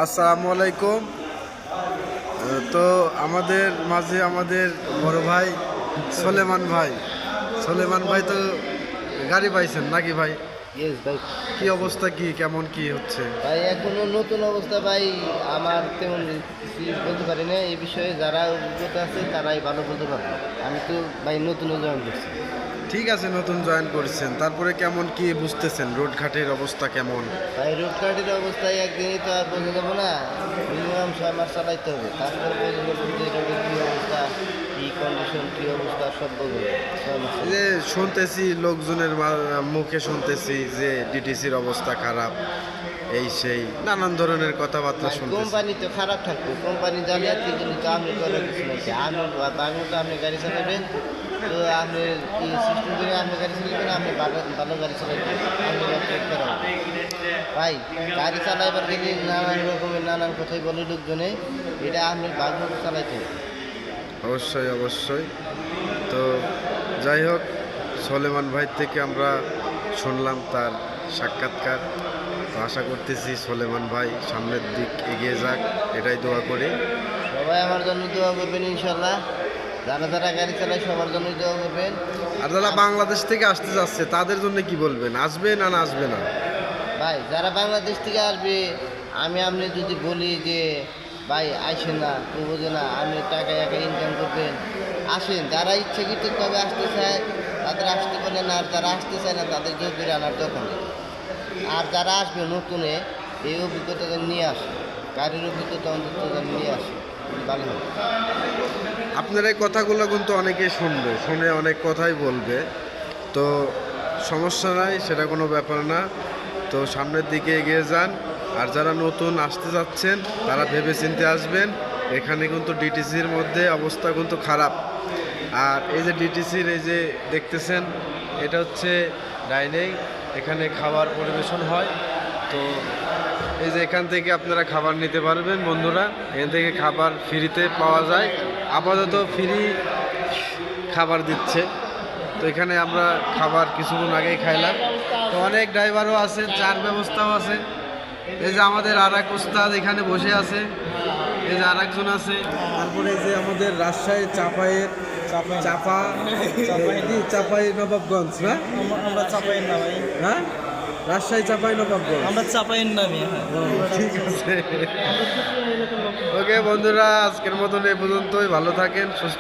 আসসালামু আলাইকুম। তো আমাদের মাঝে আমাদের বড় ভাই সোলেমান ভাই তো গাড়ি পাইছেন নাকি ভাই? ইয়েস ভাই। কি অবস্থা, কি কেমন কি হচ্ছে ভাই এখনো নতুন অবস্থা ভাই, আমার তেমন কিছু বলতে পারি না এই বিষয়ে। যারা অভিজ্ঞতা আছে তারাই ভালো বলতে পারবে। আমি তো ভাই নতুন জয়েন করছি। ঠিক আছে, নতুন জয়েন করেছেন, তারপরে কেমন কি বুঝতেছেন রোড ঘাটের অবস্থা কেমন? ভাই রোড কার্ডের অবস্থায় একদিনই তো আর বোঝা যাবো না, মিনিমাম 6 মাস চালাইতে হবে, তারপরে বোঝা যাবে যে রোডের কী অবস্থা, কী কন্ডিশন, কী অবস্থা সব বোঝা যাবে 6 মাস। এই যে শুনতেছি লোকজনের মুখে শুনতেছি যে ডিটিসির অবস্থা খারাপ, এই সেই নানান ধরনের কথাবার্তা শুনতেছি। কোম্পানি তো খারাপ থাকবে, কোম্পানি জালিয়াতি কিন্তু তো আপনি করার কিছু নাই। আমি তো আপনি গাড়ি চালাবেন, তো আপনি কি সিস্টেম করে আপনি গাড়ি চালাবেন, আপনি ভালো গাড়ি চালাবেন, আপনি চেক করা হবে। ভাই গাড়ি চালাইবার গেলে নানান রকমের নানান কথাই বলে লোকজনে, এটা আপনি ভালো চালাইতে হবে। অবশ্যই অবশ্যই। তো যাই হোক, সোলেমান ভাই থেকে আমরা শুনলাম তার সাক্ষাৎকার। তো আশা করতেছি সোলেমান ভাই সামনের দিক এগিয়ে যাক, এটাই দোয়া করি। সবাই আমার জন্য দোয়া করবেন ইনশাল্লাহ। যারা যারা গাড়ি চালায় সবার জন্যই দোয়া করবেন। আর যারা বাংলাদেশ থেকে আসতে যাচ্ছে তাদের জন্য কি বলবেন, আসবে না না আসবে না? ভাই যারা বাংলাদেশ থেকে আসবে, আপনি যদি বলি যে ভাই আইসেন না, তো বোঝে না, আপনি টাকা একা ইনকাম করবেন, আসেন। যারা ইচ্ছাকৃতভাবে আসতে চায় তাদের আসতে পারে না, আর যারা আসতে চায় না তাদের জোর করে আনার দরকার নেই। আর যারা আসবে নতুনে, এই অভিজ্ঞতাটা নিয়ে আসে, গাড়ির অভিজ্ঞতা অন্তত নিয়ে আসে, ভালো হবে। আপনার এই কথাগুলো কিন্তু অনেকেই শুনবে, শুনে অনেক কথাই বলবে। তো সমস্যা নাই, সেটা কোনো ব্যাপার না। তো সামনের দিকে এগিয়ে যান। আর যারা নতুন আসতে যাচ্ছেন তারা ভেবেচিন্তে আসবেন। এখানে কিন্তু ডিটিসির মধ্যে অবস্থা কিন্তু খারাপ। আর এই যে ডিটিসির এই যে দেখতেছেন, এটা হচ্ছে ডাইনিং, এখানে খাবার পরিবেশন হয়। তো এই যে এখান থেকে আপনারা খাবার নিতে পারবেন বন্ধুরা, এখান থেকে খাবার ফ্রিতে পাওয়া যায়, আপাতত ফ্রি খাবার দিচ্ছে। তো এখানে আমরা খাবার কিছুক্ষণ আগেই খাইলাম। তো অনেক ড্রাইভারও আছে, চার ব্যবস্থাও আছে। এই যে আমাদের আর এক উস্তাদ এখানে বসে আছে, এই যে আর একজন আছে। তারপরে এই যে আমাদের রাজশাহী চাপাই নবাবগঞ্জ, না আমরা চাপাইয়ের না ভাই, হ্যাঁ রাজশাহী চাপাই নবাবগঞ্জ, আমরা চাপাইয়ের নামই। ঠিক আছে। ওকে বন্ধুরা, আজকের মতন এই পর্যন্তই। ভালো থাকেন, সুস্থ